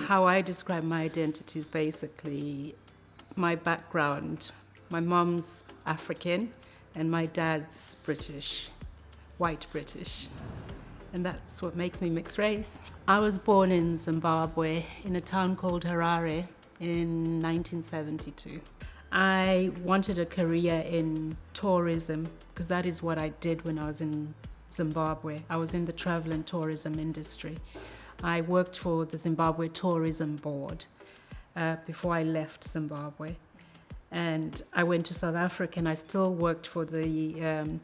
How I describe my identity is basically my background. My mom's African and my dad's British, white British. And that's what makes me mixed race. I was born in Zimbabwe in a town called Harare in 1972. I wanted a career in tourism because that is what I did when I was in Zimbabwe. I was in the travel and tourism industry. I worked for the Zimbabwe Tourism Board before I left Zimbabwe. And I went to South Africa and I still worked for the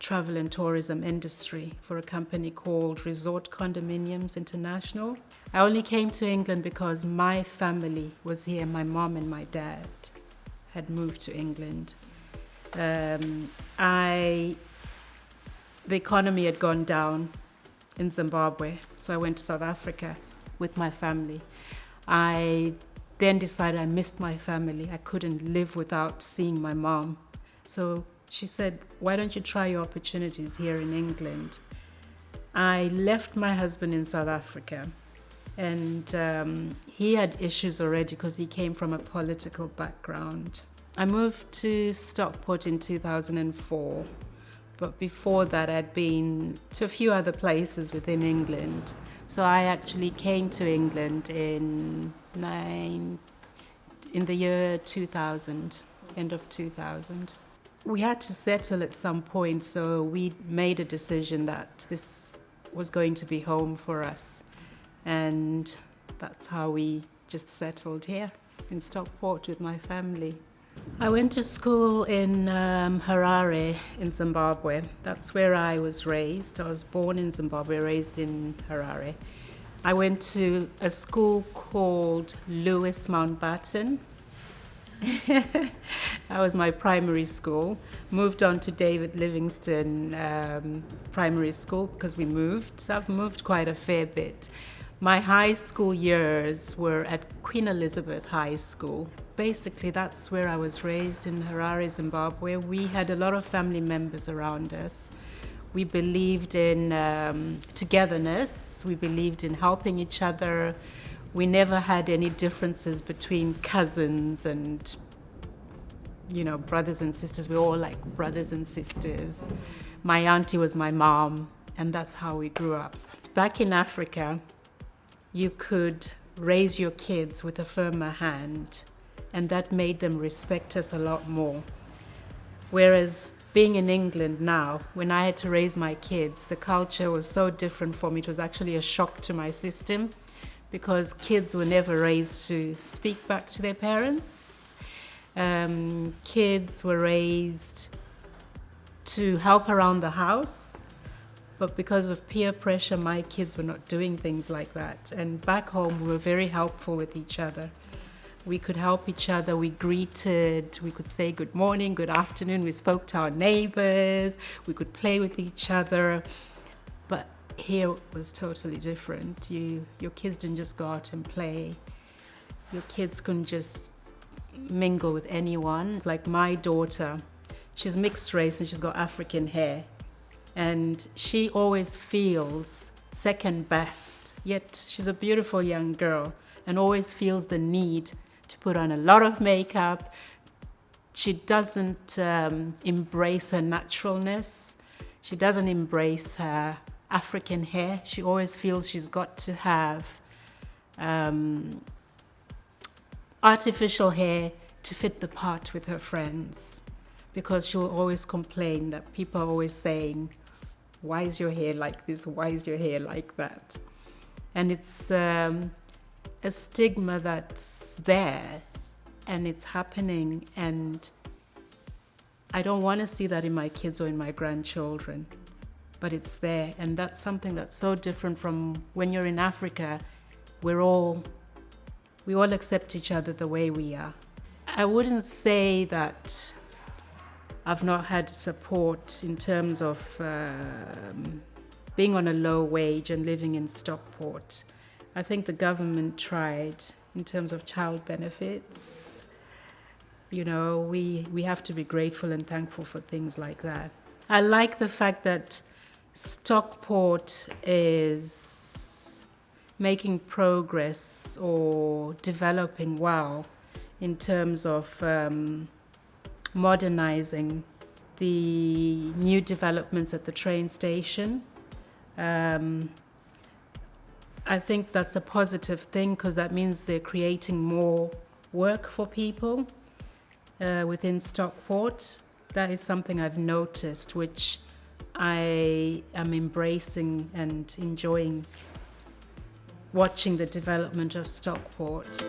travel and tourism industry for a company called Resort Condominiums International. I only came to England because my family was here. My mom and my dad had moved to England. The economy had gone down in Zimbabwe, so I went to South Africa with my family. I then decided I missed my family. I couldn't live without seeing my mom. So she said, why don't you try your opportunities here in England? I left my husband in South Africa, and he had issues already because he came from a political background. I moved to Stockport in 2004, but before that I'd been to a few other places within England. So I actually came to England in the year 2000, end of 2000. We had to settle at some point, so we made a decision that this was going to be home for us. And that's how we just settled here in Stockport with my family. I went to school in Harare in Zimbabwe. That's where I was raised. I was born in Zimbabwe, raised in Harare. I went to a school called Lewis Mountbatten. That was my primary school. Moved on to David Livingstone Primary School because we moved. So I've moved quite a fair bit. My high school years were at Queen Elizabeth High School. Basically, that's where I was raised in Harare, Zimbabwe. We had a lot of family members around us. We believed in togetherness. We believed in helping each other. We never had any differences between cousins and, brothers and sisters. We were all like brothers and sisters. My auntie was my mom, and that's how we grew up. Back in Africa, you could raise your kids with a firmer hand, and that made them respect us a lot more. Whereas being in England now, when I had to raise my kids, the culture was so different for me. It was actually a shock to my system because kids were never raised to speak back to their parents. Kids were raised to help around the house. But because of peer pressure, my kids were not doing things like that. And back home, we were very helpful with each other. We could help each other. We greeted. We could say good morning, good afternoon. We spoke to our neighbors. We could play with each other. But here it was totally different. Your kids didn't just go out and play. Your kids couldn't just mingle with anyone. Like my daughter, she's mixed race and she's got African hair. And she always feels second best, yet she's a beautiful young girl and always feels the need to put on a lot of makeup. She doesn't embrace her naturalness. She doesn't embrace her African hair. She always feels she's got to have artificial hair to fit the part with her friends, because she'll always complain that people are always saying, why is your hair like this? Why is your hair like that? And it's a stigma that's there and it's happening, and I don't want to see that in my kids or in my grandchildren, but it's there. And that's something that's so different from when you're in Africa. We all accept each other the way we are. I wouldn't say that I've not had support in terms of being on a low wage and living in Stockport. I think the government tried in terms of child benefits. We have to be grateful and thankful for things like that. I like the fact that Stockport is making progress or developing well in terms of modernizing the new developments at the train station. I think that's a positive thing because that means they're creating more work for people within Stockport. That is something I've noticed, which I am embracing and enjoying, watching the development of Stockport.